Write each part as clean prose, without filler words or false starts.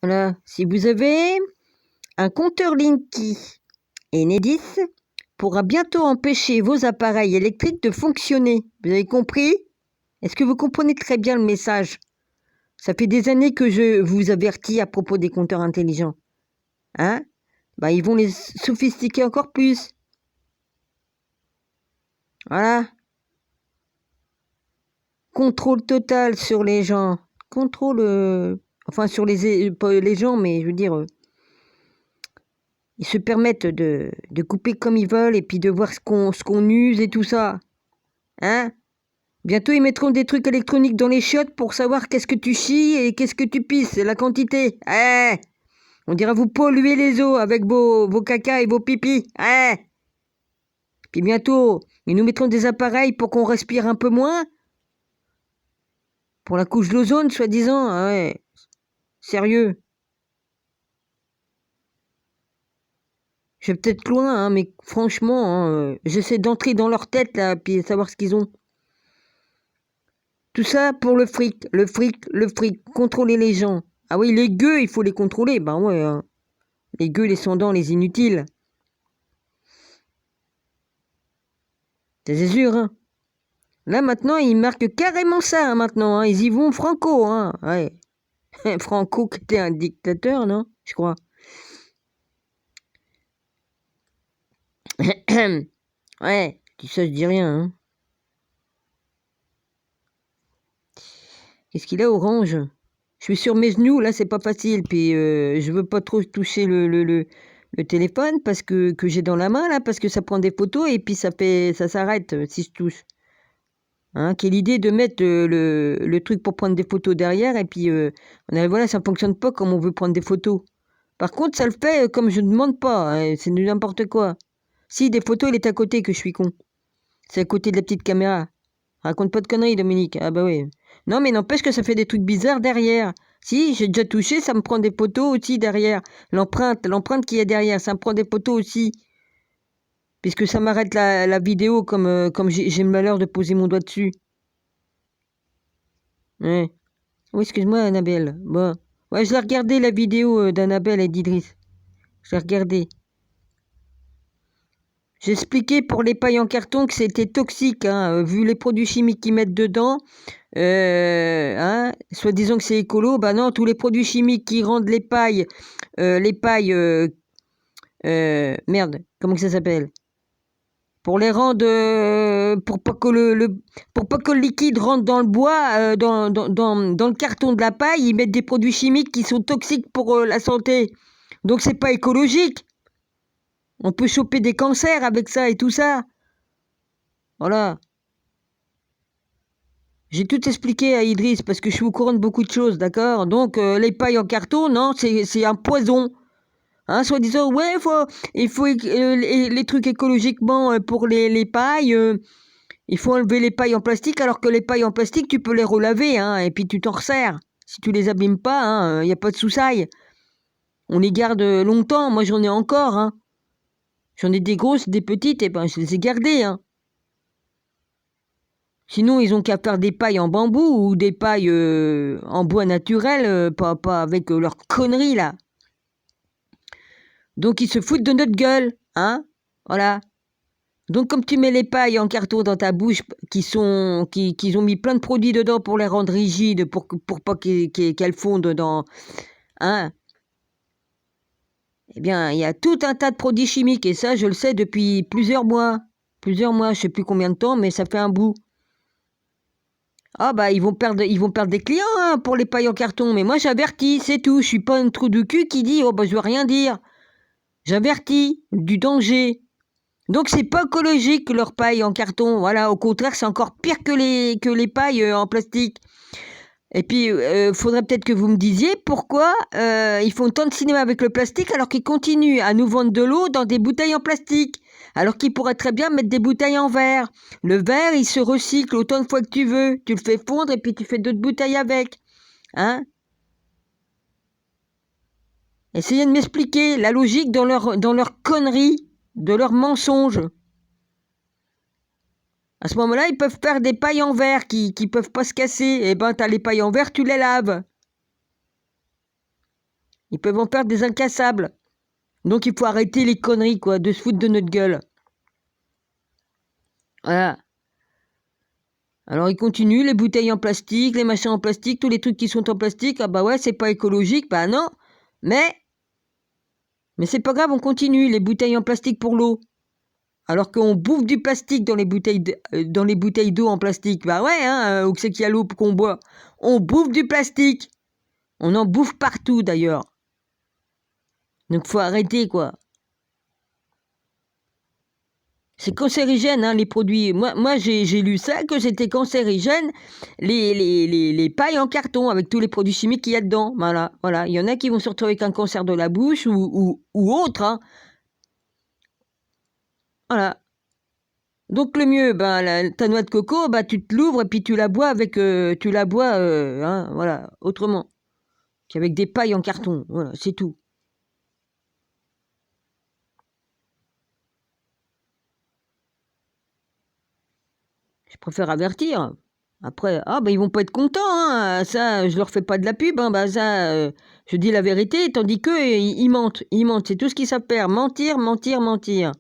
Voilà. Si vous avez un compteur Linky Enedis pourra bientôt empêcher vos appareils électriques de fonctionner. Vous avez compris? Est-ce que vous comprenez très bien le message? Ça fait des années que je vous avertis à propos des compteurs intelligents. Hein? Bah, ils vont les sophistiquer encore plus. Voilà. Contrôle total sur les gens. Contrôle... enfin, sur pas les gens, mais je veux dire... ils se permettent de couper comme ils veulent et puis de voir ce qu'on use et tout ça. Hein? Bientôt, ils mettront des trucs électroniques dans les chiottes pour savoir qu'est-ce que tu chies et qu'est-ce que tu pisses, la quantité. Eh! On dira vous polluer les eaux avec vos caca et vos pipis. Eh! Puis bientôt, ils nous mettront des appareils pour qu'on respire un peu moins. Pour la couche d'ozone, soi-disant. Ah ouais. Sérieux. Je vais peut-être loin, hein, mais franchement, hein, j'essaie d'entrer dans leur tête, là, puis savoir ce qu'ils ont. Tout ça pour le fric, le fric, le fric. Contrôler les gens. Ah oui, les gueux, il faut les contrôler. Ben ouais, hein. Les gueux, les sondants, les inutiles. C'est sûr, hein. Là, maintenant, ils marquent carrément ça, hein, maintenant. Hein. Ils y vont franco, hein. Ouais. Franco qui était un dictateur, non? Je crois. Ouais, ça, je dis rien, hein. Qu'est-ce qu'il a, Orange? Je suis sur mes genoux, là, c'est pas facile. Puis, je veux pas trop toucher le téléphone parce que j'ai dans la main, là, parce que ça prend des photos et puis ça s'arrête si je touche. Hein, quelle idée de mettre le truc pour prendre des photos derrière et puis voilà, ça fonctionne pas comme on veut prendre des photos. Par contre, ça le fait comme je ne demande pas, hein, c'est n'importe quoi. Si, des photos, il est à côté que je suis con. C'est à côté de la petite caméra. Raconte pas de conneries, Dominique. Ah bah oui. Non, mais n'empêche que ça fait des trucs bizarres derrière. Si, j'ai déjà touché, ça me prend des photos aussi derrière. L'empreinte qu'il y a derrière, ça me prend des photos aussi. Puisque ça m'arrête la vidéo comme j'ai le malheur de poser mon doigt dessus. Ouais. Oui, excuse-moi, Annabelle. Bon. Ouais, je l'ai regardé la vidéo d'Annabelle et d'Idriss. Je l'ai regardé. J'expliquais pour les pailles en carton que c'était toxique, hein, vu les produits chimiques qu'ils mettent dedans. Hein, soi-disant que c'est écolo, bah non, tous les produits chimiques qui rendent merde, comment que ça s'appelle? Pour les rendre, pour pas que pour pas que le liquide rentre dans le bois, dans le carton de la paille, ils mettent des produits chimiques qui sont toxiques pour la santé. Donc c'est pas écologique. On peut choper des cancers avec ça et tout ça. Voilà. J'ai tout expliqué à Idriss parce que je suis au courant de beaucoup de choses, d'accord? Donc les pailles en carton, non, c'est un poison. Hein, soi-disant, ouais, il faut les trucs écologiquement pour les pailles. Il faut enlever les pailles en plastique, alors que les pailles en plastique, tu peux les relaver, hein, et puis tu t'en resserres. Si tu les abîmes pas, il n'y a pas de souci. On les garde longtemps. Moi, j'en ai encore. Hein. J'en ai des grosses, des petites, et ben je les ai gardées. Hein. Sinon, ils ont qu'à faire des pailles en bambou ou des pailles en bois naturel, pas avec leurs conneries là. Donc, ils se foutent de notre gueule, hein. Voilà. Donc, comme tu mets les pailles en carton dans ta bouche, qu'ils ont mis plein de produits dedans pour les rendre rigides, pour pas qu'elles fondent dans... Hein, eh bien, il y a tout un tas de produits chimiques, et ça, je le sais depuis plusieurs mois. Plusieurs mois, je sais plus combien de temps, mais ça fait un bout. Ah bah, ils vont perdre des clients hein, pour les pailles en carton, mais moi, j'avertis, c'est tout. Je suis pas un trou du cul qui dit, oh bah, je veux rien dire. J'avertis du danger. Donc c'est pas écologique leur paille en carton, voilà, au contraire c'est encore pire que les pailles en plastique. Et puis faudrait peut-être que vous me disiez pourquoi ils font tant de cinéma avec le plastique alors qu'ils continuent à nous vendre de l'eau dans des bouteilles en plastique, alors qu'ils pourraient très bien mettre des bouteilles en verre. Le verre il se recycle autant de fois que tu veux, tu le fais fondre et puis tu fais d'autres bouteilles avec, hein. Essayez de m'expliquer la logique dans leur connerie, de leurs mensonges. À ce moment-là, ils peuvent faire des pailles en verre qui peuvent pas se casser. Eh ben, t'as les pailles en verre, tu les laves. Ils peuvent en faire des incassables. Donc il faut arrêter les conneries, quoi, de se foutre de notre gueule. Voilà. Alors ils continuent, les bouteilles en plastique, les machins en plastique, tous les trucs qui sont en plastique, ah bah ouais, c'est pas écologique, bah non. Mais c'est pas grave, on continue, les bouteilles en plastique pour l'eau. Alors qu'on bouffe du plastique dans les bouteilles d'eau en plastique. Bah ouais, hein, où c'est qu'il y a l'eau qu'on boit. On bouffe du plastique. On en bouffe partout d'ailleurs. Donc faut arrêter, quoi. C'est cancérigène, hein, les produits. Moi j'ai lu ça, que c'était cancérigène, les pailles en carton, avec tous les produits chimiques qu'il y a dedans. Voilà. Il y en a qui vont se retrouver avec un cancer de la bouche ou autre. Hein. Voilà. Donc le mieux, ta noix de coco, tu te l'ouvres et puis tu la bois hein, voilà, autrement qu'avec des pailles en carton. Voilà, c'est tout. Je préfère avertir. Après, ils vont pas être contents, hein. Ça, je leur fais pas de la pub, hein. Ça, je dis la vérité, tandis qu'eux, ils mentent. Ils mentent, c'est tout ce qu'ils savent faire. Mentir, mentir, mentir.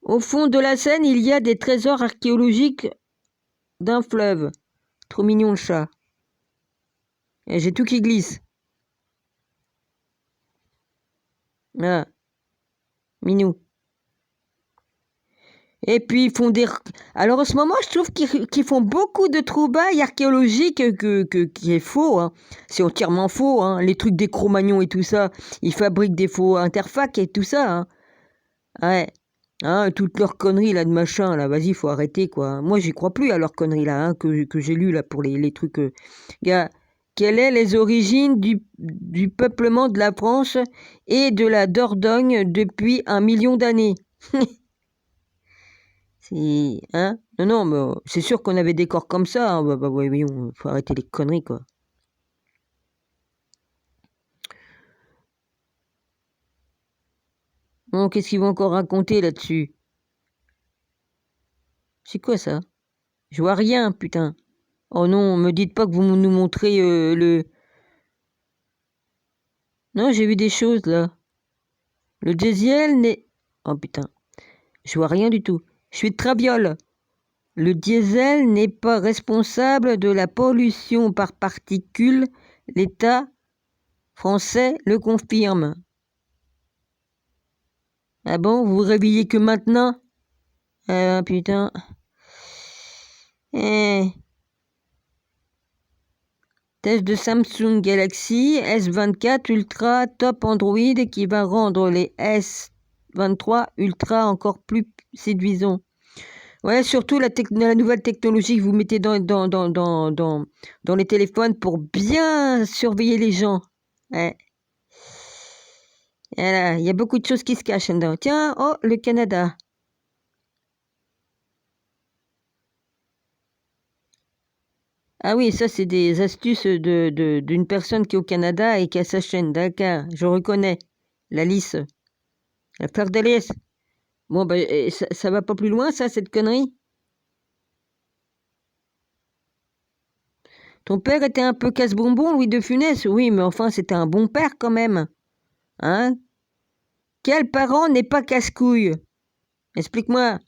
Au fond de la Seine, il y a des trésors archéologiques d'un fleuve. Trop mignon le chat. Et j'ai tout qui glisse. Ah, minou. Et puis ils font des... Alors en ce moment, je trouve qu'ils font beaucoup de trouvailles archéologiques qui est faux. Hein. C'est entièrement faux. Hein. Les trucs des Cro-Magnons et tout ça, ils fabriquent des faux interfacs et tout ça. Hein. Ouais. Hein, toutes leurs conneries là de machin, là, vas-y, faut arrêter quoi. Moi, j'y crois plus à leurs conneries là, hein, que j'ai lu là pour les trucs. Gars, quelles sont les origines du peuplement de la France et de la Dordogne depuis 1 million d'années? Hein? Non, mais c'est sûr qu'on avait des corps comme ça. Hein. Voyons, faut arrêter les conneries, quoi. Bon, qu'est-ce qu'ils vont encore raconter là-dessus? C'est quoi ça? Je vois rien, putain. Oh non, me dites pas que vous nous montrez le... Non, j'ai vu des choses là. Le diesel n'est... Oh putain, je vois rien du tout. Je suis de Traviole. Le diesel n'est pas responsable de la pollution par particules. L'État français le confirme. Ah bon, vous vous réveillez que maintenant? Ah putain. Test de Samsung Galaxy S24 Ultra Top Android qui va rendre les S23 Ultra encore plus séduisants. Ouais, surtout la nouvelle technologie que vous mettez dans les téléphones pour bien surveiller les gens. Ouais. Voilà, il y a beaucoup de choses qui se cachent dedans. Tiens, oh, le Canada. Ah oui, ça, c'est des astuces d'une personne qui est au Canada et qui a sa chaîne. D'accord, je reconnais. La lisse. La fleur de lys. Bon, ça va pas plus loin, ça, cette connerie? Ton père était un peu casse-bonbon, Louis de Funès. Oui, mais enfin, c'était un bon père quand même. Hein? Quel parent n'est pas casse-couille? Explique-moi.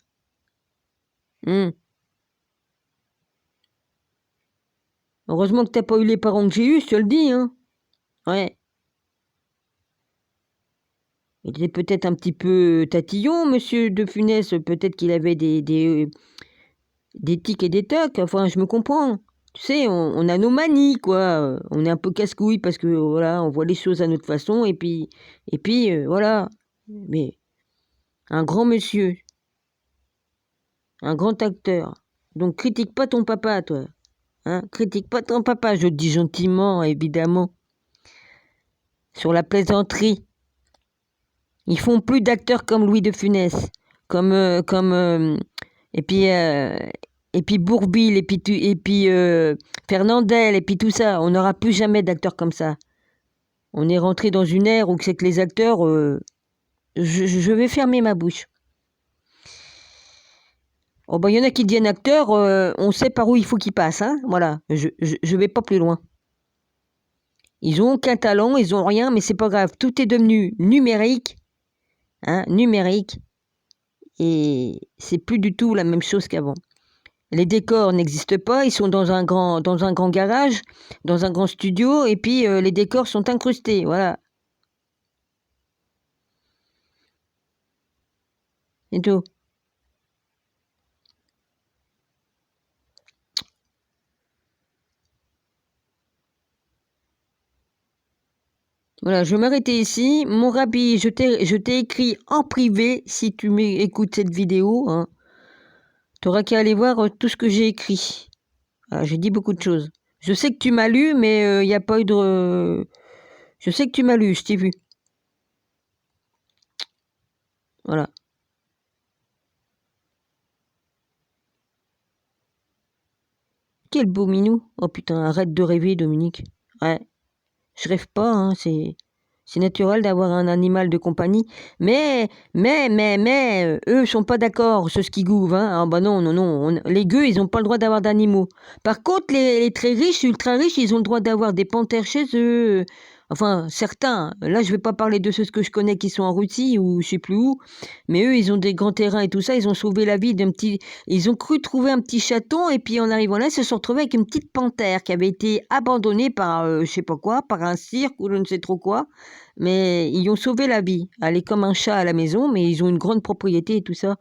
Heureusement que t'as pas eu les parents que j'ai eus, je te le dis, hein. Ouais. Il était peut-être un petit peu tatillon, monsieur de Funès. Peut-être qu'il avait des tics et des tocs. Enfin, je me comprends. Tu sais, on a nos manies, quoi. On est un peu casse-couille parce que, voilà, on voit les choses à notre façon. Et puis voilà. Mais un grand monsieur. Un grand acteur. Donc, critique pas ton papa, toi. Hein? Critique pas ton papa, je te dis gentiment, évidemment. Sur la plaisanterie. Ils font plus d'acteurs comme Louis de Funès, et puis Bourvil, et puis Fernandel, et puis tout ça. On n'aura plus jamais d'acteurs comme ça. On est rentré dans une ère où c'est que les acteurs... je vais fermer ma bouche. Oh il y en a qui deviennent acteurs, on sait par où il faut qu'ils passent, hein. Voilà, je vais pas plus loin. Ils ont aucun talent, ils ont rien, mais c'est pas grave. Tout est devenu numérique, hein, numérique, et c'est plus du tout la même chose qu'avant. Les décors n'existent pas, ils sont dans un grand garage, dans un grand studio, et puis les décors sont incrustés, voilà. C'est tout. Voilà, je vais m'arrêter ici. Mon Rabbi, je t'ai écrit en privé, si tu écoutes cette vidéo, hein, tu n'auras qu'à aller voir tout ce que j'ai écrit. Voilà, j'ai dit beaucoup de choses. Je sais que tu m'as lu, mais il n'y a pas eu de... Je sais que tu m'as lu, je t'ai vu. Voilà. Quel beau minou. Oh putain, arrête de rêver, Dominique. Ouais, je rêve pas, hein, c'est naturel d'avoir un animal de compagnie. Mais, eux sont pas d'accord, ceux qui gouvent, hein. Ah bah non, les gueux, ils ont pas le droit d'avoir d'animaux. Par contre, les très riches, ultra riches, ils ont le droit d'avoir des panthères chez eux. Enfin, certains. Là, je vais pas parler de ceux que je connais qui sont en Russie ou je sais plus où. Mais eux, ils ont des grands terrains et tout ça. Ils ont sauvé la vie d'un petit... Ils ont cru trouver un petit chaton et puis en arrivant là, ils se sont retrouvés avec une petite panthère qui avait été abandonnée par, je sais pas quoi, par un cirque ou je ne sais trop quoi. Mais ils ont sauvé la vie. Elle est comme un chat à la maison, mais ils ont une grande propriété et tout ça.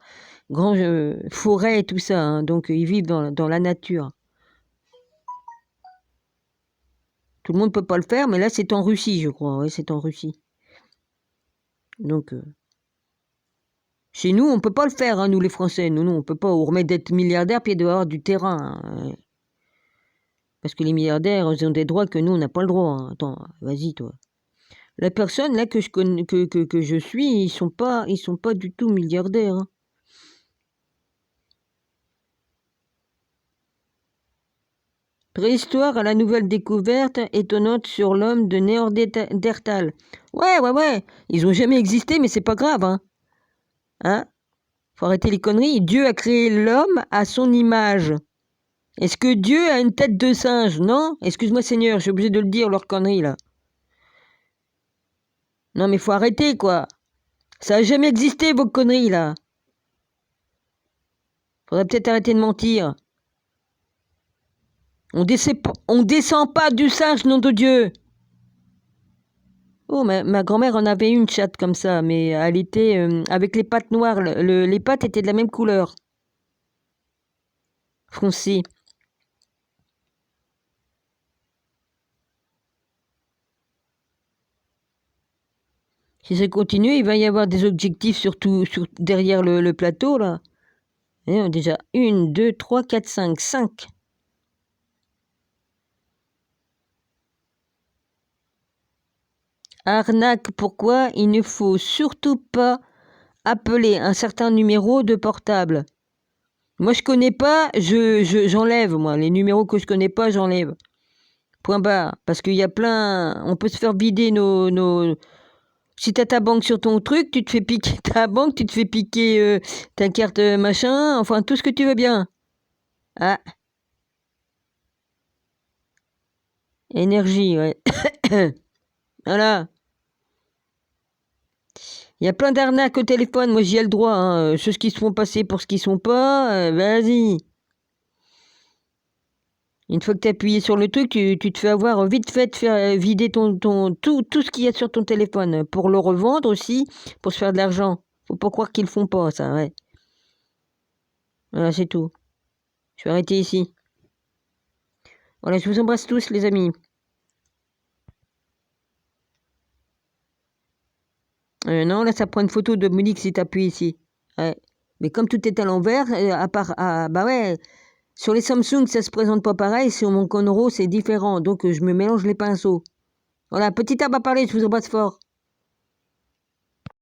Grande forêt et tout ça. Hein. Donc, ils vivent dans la nature. Tout le monde peut pas le faire, mais là, c'est en Russie, je crois. Oui, c'est en Russie. Donc, chez nous, on peut pas le faire, hein, nous les Français. Nous, on peut pas. On remet d'être milliardaire puis d'avoir du terrain. Hein. Parce que les milliardaires, ils ont des droits que nous, on n'a pas le droit. Hein. Attends, vas-y, toi. La personne là que je connais, que je suis, ils sont pas du tout milliardaires. Hein. Préhistoire à la nouvelle découverte étonnante sur l'homme de Néandertal. Ouais. Ils ont jamais existé, mais c'est pas grave, hein. Hein? Faut arrêter les conneries. Dieu a créé l'homme à son image. Est-ce que Dieu a une tête de singe? Non? Excuse-moi, Seigneur, je suis obligé de le dire, leur connerie, là. Non, mais faut arrêter, quoi. Ça a jamais existé, vos conneries, là. Faudrait peut-être arrêter de mentir. On descend pas du singe, nom de Dieu. Oh, ma grand-mère en avait une chatte comme ça, mais elle était avec les pattes noires. Les pattes étaient de la même couleur. Foncé. Si ça continue, il va y avoir des objectifs surtout derrière le plateau, là. Et déjà, 1, 2, 3, 4, 5. 5. Arnaque, pourquoi il ne faut surtout pas appeler un certain numéro de portable. Moi, je connais pas, j'enlève, moi. Les numéros que je connais pas, j'enlève. Point barre. Parce qu'il y a plein... On peut se faire vider nos... Si t'as ta banque sur ton truc, tu te fais piquer ta banque, tu te fais piquer ta carte machin, enfin tout ce que tu veux bien. Ah. Énergie, ouais. Voilà. Il y a plein d'arnaques au téléphone, moi j'y ai le droit. Hein. Ceux qui se font passer pour ce qu'ils sont pas, vas-y. Une fois que tu as appuyé sur le truc, tu te fais avoir vite fait de faire vider tout ce qu'il y a sur ton téléphone pour le revendre aussi, pour se faire de l'argent. Faut pas croire qu'ils le font pas, ça, ouais. Voilà, c'est tout. Je vais arrêter ici. Voilà, je vous embrasse tous, les amis. Non, là, ça prend une photo de Monique si tu appuies ici. Ouais. Mais comme tout est à l'envers, à part... bah ouais, sur les Samsung, ça se présente pas pareil. Sur mon Conro, c'est différent. Donc, je me mélange les pinceaux. Voilà, petit arbre à parler, je vous embrasse fort.